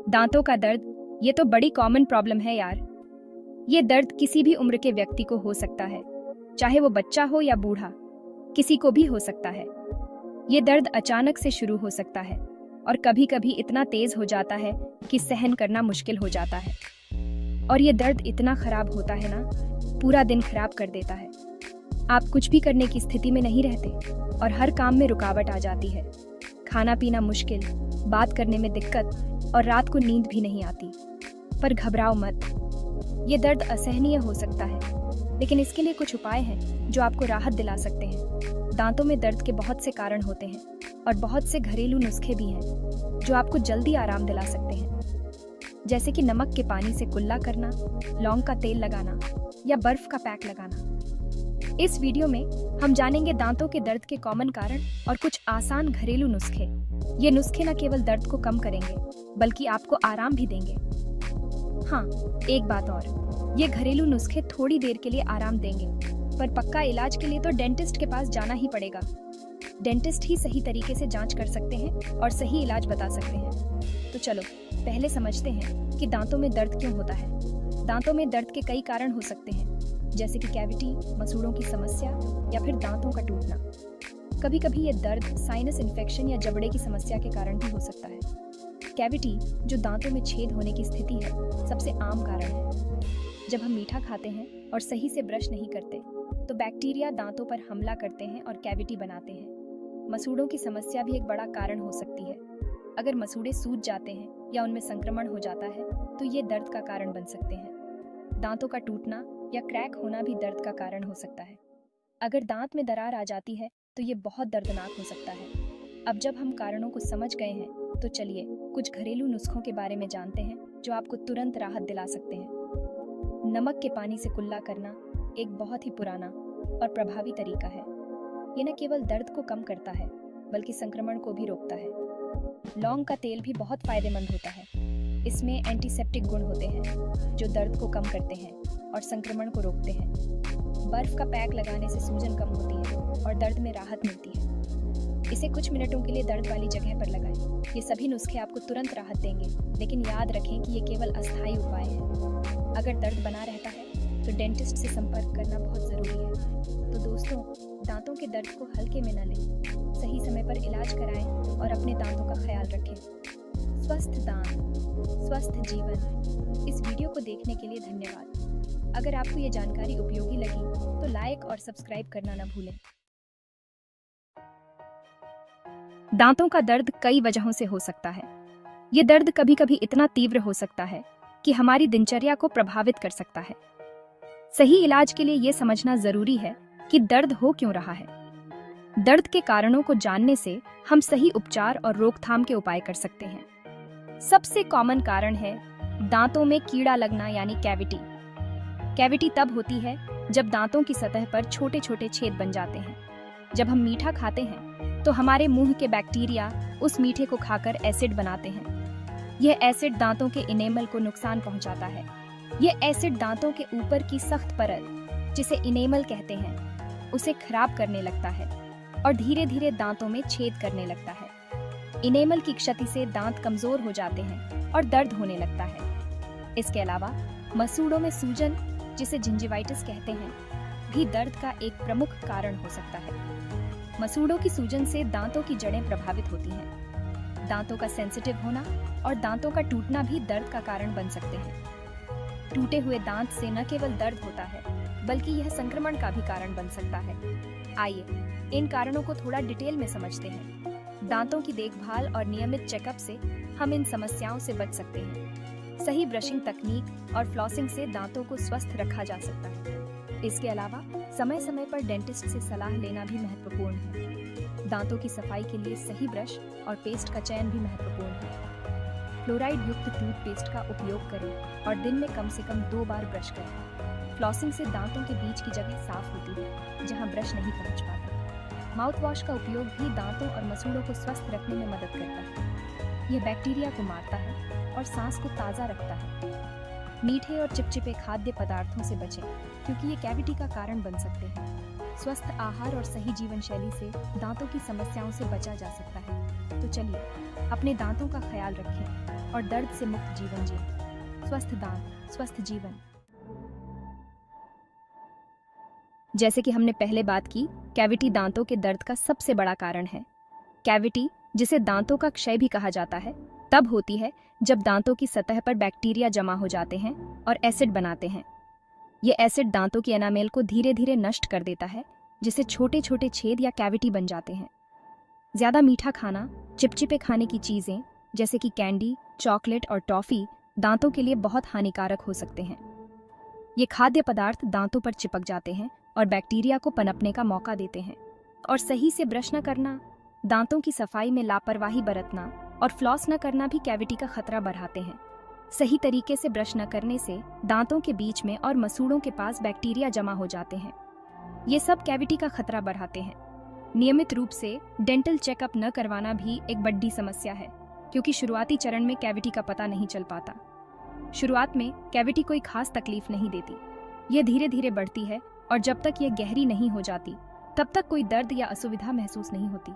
दांतों का दर्द ये तो बड़ी कॉमन प्रॉब्लम है यार। ये दर्द किसी भी उम्र के व्यक्ति को हो सकता है, चाहे वो बच्चा हो या बूढ़ा, किसी को भी हो सकता है। ये दर्द अचानक से शुरू हो सकता है और कभी कभी इतना तेज हो जाता है कि सहन करना मुश्किल हो जाता है। और ये दर्द इतना खराब होता है ना, पूरा दिन खराब कर देता है। आप कुछ भी करने की स्थिति में नहीं रहते और हर काम में रुकावट आ जाती है। खाना पीना मुश्किल, बात करने में दिक्कत और रात को नींद भी नहीं आती। पर घबराओ मत, ये दर्द असहनीय हो सकता है, लेकिन इसके लिए कुछ उपाय हैं जो आपको राहत दिला सकते हैं। दांतों में दर्द के बहुत से कारण होते हैं और बहुत से घरेलू नुस्खे भी हैं जो आपको जल्दी आराम दिला सकते हैं, जैसे कि नमक के पानी से कुल्ला करना, लौंग का तेल लगाना या बर्फ का पैक लगाना। इस वीडियो में हम जानेंगे दांतों के दर्द के कॉमन कारण और कुछ आसान घरेलू नुस्खे। ये नुस्खे न केवल दर्द को कम करेंगे बल्कि आपको आराम भी देंगे। हाँ, एक बात और, ये घरेलू नुस्खे थोड़ी देर के लिए आराम देंगे, पर पक्का इलाज के लिए तो डेंटिस्ट के पास जाना ही पड़ेगा। डेंटिस्ट ही सही तरीके से जांच कर सकते हैं और सही इलाज बता सकते हैं। तो चलो पहले समझते हैं कि दांतों में दर्द क्यों होता है। दांतों में दर्द के कई कारण हो सकते हैं, जैसे कि कैविटी, मसूड़ों की समस्या या फिर दांतों का टूटना। कभी कभी ये दर्द साइनस इन्फेक्शन या जबड़े की समस्या के कारण भी हो सकता है। कैविटी, जो दांतों में छेद होने की स्थिति है, सबसे आम कारण है। जब हम मीठा खाते हैं और सही से ब्रश नहीं करते तो बैक्टीरिया दांतों पर हमला करते हैं और कैविटी बनाते हैं। मसूड़ों की समस्या भी एक बड़ा कारण हो सकती है। अगर मसूड़े सूज जाते हैं या उनमें संक्रमण हो जाता है तो ये दर्द का कारण बन सकते हैं। दांतों का टूटना या क्रैक होना भी दर्द का कारण हो सकता है। अगर दांत में दरार आ जाती है तो ये बहुत दर्दनाक हो सकता है। अब जब हम कारणों को समझ गए हैं तो चलिए कुछ घरेलू नुस्खों के बारे में जानते हैं जो आपको तुरंत राहत दिला सकते हैं। नमक के पानी से कुल्ला करना एक बहुत ही पुराना और प्रभावी तरीका है। ये न केवल दर्द को कम करता है बल्कि संक्रमण को भी रोकता है। लौंग का तेल भी बहुत फायदेमंद होता है। इसमें एंटीसेप्टिक गुण होते हैं जो दर्द को कम करते हैं और संक्रमण को रोकते हैं। बर्फ का पैक लगाने से सूजन कम होती है और दर्द में राहत मिलती है। इसे कुछ मिनटों के लिए दर्द वाली जगह पर लगाएं। ये सभी नुस्खे आपको तुरंत राहत देंगे, लेकिन याद रखें कि ये केवल अस्थायी उपाय है। अगर दर्द बना रहता है तो डेंटिस्ट से संपर्क करना बहुत ज़रूरी है। तो दोस्तों, दांतों के दर्द को हल्के में न लें, सही समय पर इलाज कराएं और अपने दांतों का ख्याल रखें। स्वस्थ दांत, स्वस्थ जीवन। इस वीडियो को देखने के लिए धन्यवाद। अगर आपको ये जानकारी उपयोगी लगी तो लाइक और सब्सक्राइब करना न भूलें। दांतों का दर्द कई वजहों से हो सकता है। ये दर्द कभी कभी इतना तीव्र हो सकता है कि हमारी दिनचर्या को प्रभावित कर सकता है। सही इलाज के लिए ये समझना जरूरी है कि दर्द हो क्यों रहा है। दर्द के कारणों को जानने से हम सही उपचार और रोकथाम के उपाय कर सकते हैं। सबसे कॉमन कारण है दांतों में कीड़ा लगना यानी कैविटी। कैविटी तब होती है जब दांतों की सतह पर छोटे छोटे छेद बन जाते हैं। जब हम मीठा खाते हैं तो हमारे मुंह के बैक्टीरिया उस मीठे को खाकर एसिड बनाते हैं। यह एसिड दांतों के इनेमल को नुकसान पहुंचाता है। यह एसिड दांतों के ऊपर की सख्त परत, जिसे इनेमल कहते हैं, उसे खराब करने लगता है और धीरे धीरे दांतों में छेद करने लगता है। इनेमल की क्षति से दांत कमजोर हो जाते हैं और दर्द होने लगता है। इसके अलावा मसूड़ों में सूजन, जिसे जिंजिवाइटिस कहते हैं, भी दर्द का एक प्रमुख कारण हो सकता है। मसूड़ों की सूजन से दांतों की जड़ें प्रभावित होती हैं। दांतों का सेंसिटिव होना और दांतों का टूटना भी दर्द का कारण बन सकते हैं। टूटे हुए दांत से न केवल दर्द होता है बल्कि यह संक्रमण का भी कारण बन सकता है। आइए इन कारणों को थोड़ा डिटेल में समझते हैं। दांतों की देखभाल और नियमित चेकअप से हम इन समस्याओं से बच सकते हैं। सही ब्रशिंग तकनीक और फ्लॉसिंग से दांतों को स्वस्थ रखा जा सकता है। इसके अलावा समय समय पर डेंटिस्ट से सलाह लेना भी महत्वपूर्ण है। दांतों की सफाई के लिए सही ब्रश और पेस्ट का चयन भी महत्वपूर्ण है। फ्लोराइड युक्त टूथपेस्ट का उपयोग करें और दिन में कम से कम 2 बार ब्रश करें। फ्लॉसिंग से दांतों के बीच की जगह साफ होती है जहां ब्रश नहीं पहुंच पाते। माउथ वॉश का उपयोग भी दांतों और मसूड़ों को स्वस्थ रखने में मदद करता है। यह बैक्टीरिया को मारता है और सांस को ताज़ा रखता है। मीठे और चिपचिपे खाद्य पदार्थों से बचें क्योंकि ये कैविटी का कारण बन सकते हैं। स्वस्थ आहार और सही जीवन शैली से दांतों की समस्याओं से बचा जा सकता है। तो चलिए अपने दांतों का ख्याल रखें और दर्द से मुक्त जीवन जिए। स्वस्थ दांत, स्वस्थ जीवन। जैसे कि हमने पहले बात की, कैविटी दांतों के दर्द का सबसे बड़ा कारण है। कैविटी, जिसे दांतों का क्षय भी कहा जाता है, तब होती है जब दांतों की सतह पर बैक्टीरिया जमा हो जाते हैं और एसिड बनाते हैं। ये एसिड दांतों की एनामेल को धीरे धीरे नष्ट कर देता है, जिससे छोटे छोटे छेद या कैविटी बन जाते हैं। ज्यादा मीठा खाना, चिपचिपे खाने की चीजें जैसे कि कैंडी, चॉकलेट और टॉफी दांतों के लिए बहुत हानिकारक हो सकते हैं। ये खाद्य पदार्थ दांतों पर चिपक जाते हैं और बैक्टीरिया को पनपने का मौका देते हैं। और सही से ब्रश न करना, दांतों की सफाई में लापरवाही बरतना और फ्लॉस न करना भी कैविटी का खतरा बढ़ाते हैं। सही तरीके से ब्रश न करने से दांतों के बीच में और मसूड़ों के पास बैक्टीरिया जमा हो जाते हैं। ये सब कैविटी का खतरा बढ़ाते हैं। नियमित रूप से डेंटल चेकअप न करवाना भी एक बड़ी समस्या है, क्योंकि शुरुआती चरण में कैविटी का पता नहीं चल पाता। शुरुआत में कैविटी कोई खास तकलीफ नहीं देती, यह धीरे धीरे बढ़ती है और जब तक यह गहरी नहीं हो जाती तब तक कोई दर्द या असुविधा महसूस नहीं होती।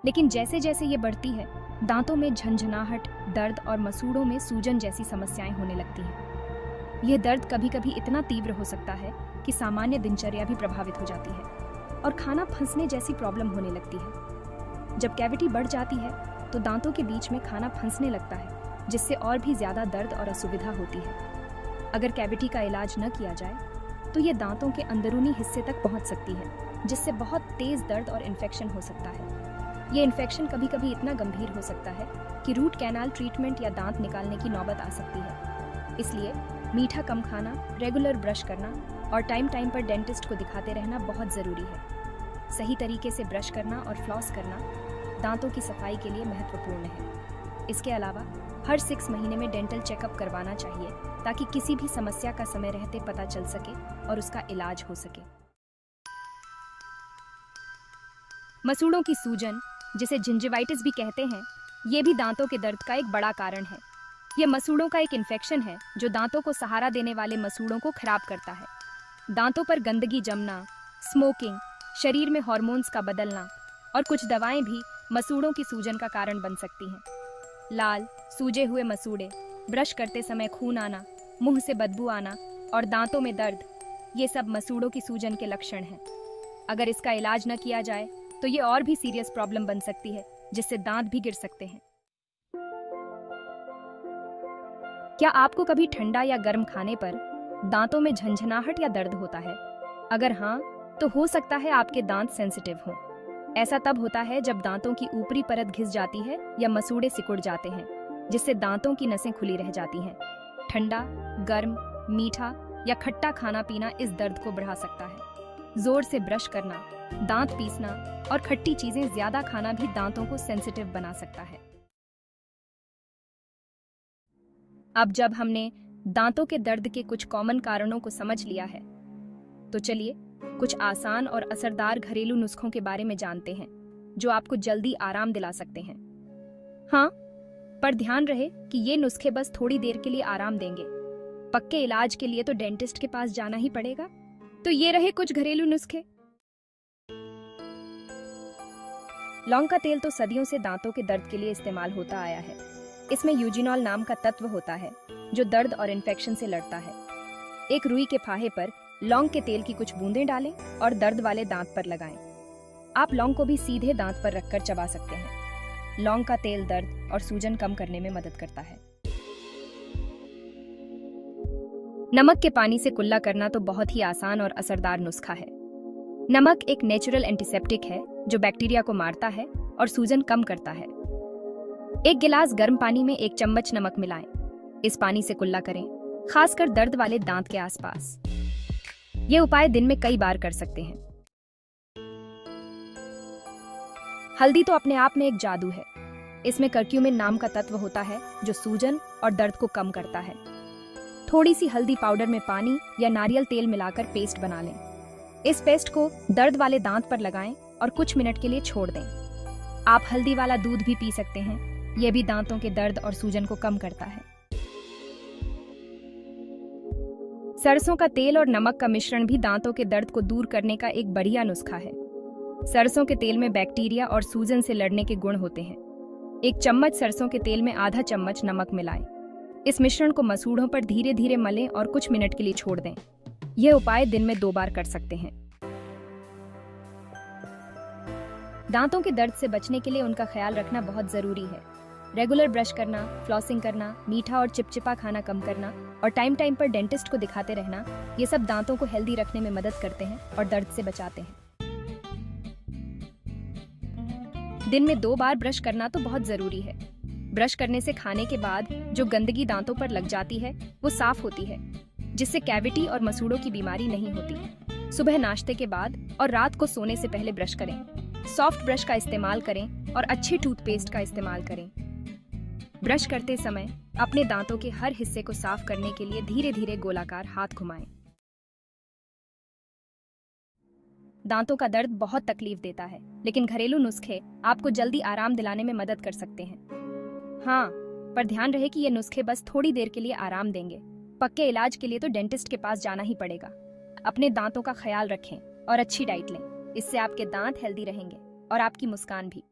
लेकिन जैसे जैसे ये बढ़ती है, दांतों में झंझनाहट, दर्द और मसूड़ों में सूजन जैसी समस्याएं होने लगती हैं। यह दर्द कभी कभी इतना तीव्र हो सकता है कि सामान्य दिनचर्या भी प्रभावित हो जाती है और खाना फंसने जैसी प्रॉब्लम होने लगती है। जब कैविटी बढ़ जाती है तो दांतों के बीच में खाना फंसने लगता है, जिससे और भी ज्यादा दर्द और असुविधा होती है। अगर कैविटी का इलाज न किया जाए तो ये दांतों के अंदरूनी हिस्से तक पहुंच सकती है, जिससे बहुत तेज दर्द और इन्फेक्शन हो सकता है। ये इन्फेक्शन कभी कभी इतना गंभीर हो सकता है कि रूट कैनाल ट्रीटमेंट या दांत निकालने की नौबत आ सकती है। इसलिए मीठा कम खाना, रेगुलर ब्रश करना और टाइम टाइम पर डेंटिस्ट को दिखाते रहना बहुत ज़रूरी है। सही तरीके से ब्रश करना और फ्लॉस करना दांतों की सफाई के लिए महत्वपूर्ण है। इसके अलावा हर 6 महीने में डेंटल चेकअप करवाना चाहिए, ताकि किसी भी समस्या का समय रहते पता चल सके और उसका इलाज हो सके। मसूड़ों की सूजन, जिसे जिंजिवाइटिस भी कहते हैं, ये भी दांतों के दर्द का एक बड़ा कारण है। यह मसूड़ों का एक इन्फेक्शन है जो दांतों को सहारा देने वाले मसूड़ों को खराब करता है। दांतों पर गंदगी जमना, स्मोकिंग, शरीर में हार्मोन्स का बदलना और कुछ दवाएं भी मसूड़ों की सूजन का कारण बन सकती हैं। लाल, सूजे हुए मसूड़े, ब्रश करते समय खून आना, मुंह से बदबू आना और दांतों में दर्द, ये सब मसूड़ों की सूजन के लक्षण हैं। अगर इसका इलाज न किया जाए तो ये और भी सीरियस प्रॉब्लम बन सकती है, जिससे दांत भी गिर सकते हैं। क्या आपको कभी ठंडा या गर्म खाने पर दांतों में झंझनाहट या दर्द होता है? अगर हाँ, तो हो सकता है आपके दांत सेंसिटिव हों। ऐसा तब होता है जब दांतों की ऊपरी परत घिस जाती है या मसूड़े सिकुड़ जाते हैं, जिससे दांतों की नसें खुली रह जाती हैं। ठंडा, गर्म, मीठा या खट्टा खाना पीना इस दर्द को बढ़ा सकता है। जोर से ब्रश करना, दांत पीसना और खट्टी चीजें ज्यादा खाना भी दांतों को सेंसिटिव बना सकता है। अब जब हमने दांतों के दर्द के कुछ कॉमन कारणों को समझ लिया है, तो चलिए कुछ आसान और असरदार घरेलू नुस्खों के बारे में जानते हैं, जो आपको जल्दी आराम दिला सकते हैं। हाँ, पर ध्यान रहे कि ये नुस्खे बस थोड़ी देर के लिए आराम देंगे। पक्के इलाज के लिए तो डेंटिस्ट के पास जाना ही पड़ेगा। तो ये रहे कुछ घरेलू नुस्खे। लौंग का तेल तो सदियों से दांतों के दर्द के लिए इस्तेमाल होता आया है। इसमें यूजिनॉल नाम का तत्व होता है, जो दर्द और इन्फेक्शन से लड़ता है। एक रुई के फाहे पर लौंग के तेल की कुछ बूंदें डालें और दर्द वाले दांत पर लगाएं। आप लौंग को भी सीधे दांत पर रखकर चबा सकते हैं। लौंग का तेल दर्द और सूजन कम करने में मदद करता है। नमक के पानी से कुल्ला करना तो बहुत ही आसान और असरदार नुस्खा है। नमक एक नेचुरल एंटीसेप्टिक है जो बैक्टीरिया को मारता है और सूजन कम करता है। एक गिलास गर्म पानी में 1 चम्मच नमक मिलाएं। इस पानी से कुल्ला करें, खासकर दर्द वाले दांत के आसपास। ये उपाय दिन में कई बार कर सकते हैं। हल्दी तो अपने आप में एक जादू है। इसमें करक्यूमिन नाम का तत्व होता है जो सूजन और दर्द को कम करता है। थोड़ी सी हल्दी पाउडर में पानी या नारियल तेल मिलाकर पेस्ट बना लें। इस पेस्ट को दर्द वाले दांत पर लगाएं और कुछ मिनट के लिए छोड़ दें। आप हल्दी वाला दूध भी पी सकते हैं। यह भी दांतों के दर्द और सूजन को कम करता है। सरसों का तेल और नमक का मिश्रण भी दांतों के दर्द को दूर करने का एक बढ़िया नुस्खा है। सरसों के तेल में बैक्टीरिया और सूजन से लड़ने के गुण होते हैं। 1 चम्मच सरसों के तेल में आधा चम्मच नमक मिलाएं। इस मिश्रण को मसूड़ों पर धीरे धीरे मलें और कुछ मिनट के लिए छोड़ दें। यह उपाय दिन में 2 बार कर सकते हैं। दांतों के दर्द से बचने के लिए उनका ख्याल रखना बहुत जरूरी है। रेगुलर ब्रश करना, फ्लॉसिंग करना, मीठा और चिपचिपा खाना कम करना और टाइम टाइम पर डेंटिस्ट को दिखाते रहना, ये सब दांतों को हेल्दी रखने में मदद करते हैं और दर्द से बचाते हैं। दिन में 2 बार ब्रश करना तो बहुत जरूरी है। ब्रश करने से खाने के बाद जो गंदगी दांतों पर लग जाती है वो साफ होती है, जिससे कैविटी और मसूड़ों की बीमारी नहीं होती। सुबह नाश्ते के बाद और रात को सोने से पहले ब्रश करें। सॉफ्ट ब्रश का इस्तेमाल करें और अच्छे टूथपेस्ट का इस्तेमाल करें। ब्रश करते समय अपने दांतों के हर हिस्से को साफ करने के लिए धीरे धीरे गोलाकार हाथ घुमाएं। दांतों का दर्द बहुत तकलीफ देता है, लेकिन घरेलू नुस्खे आपको जल्दी आराम दिलाने में मदद कर सकते हैं। हाँ, पर ध्यान रहे कि ये नुस्खे बस थोड़ी देर के लिए आराम देंगे। पक्के इलाज के लिए तो डेंटिस्ट के पास जाना ही पड़ेगा। अपने दांतों का ख्याल रखें और अच्छी डाइट लें। इससे आपके दांत हेल्दी रहेंगे और आपकी मुस्कान भी।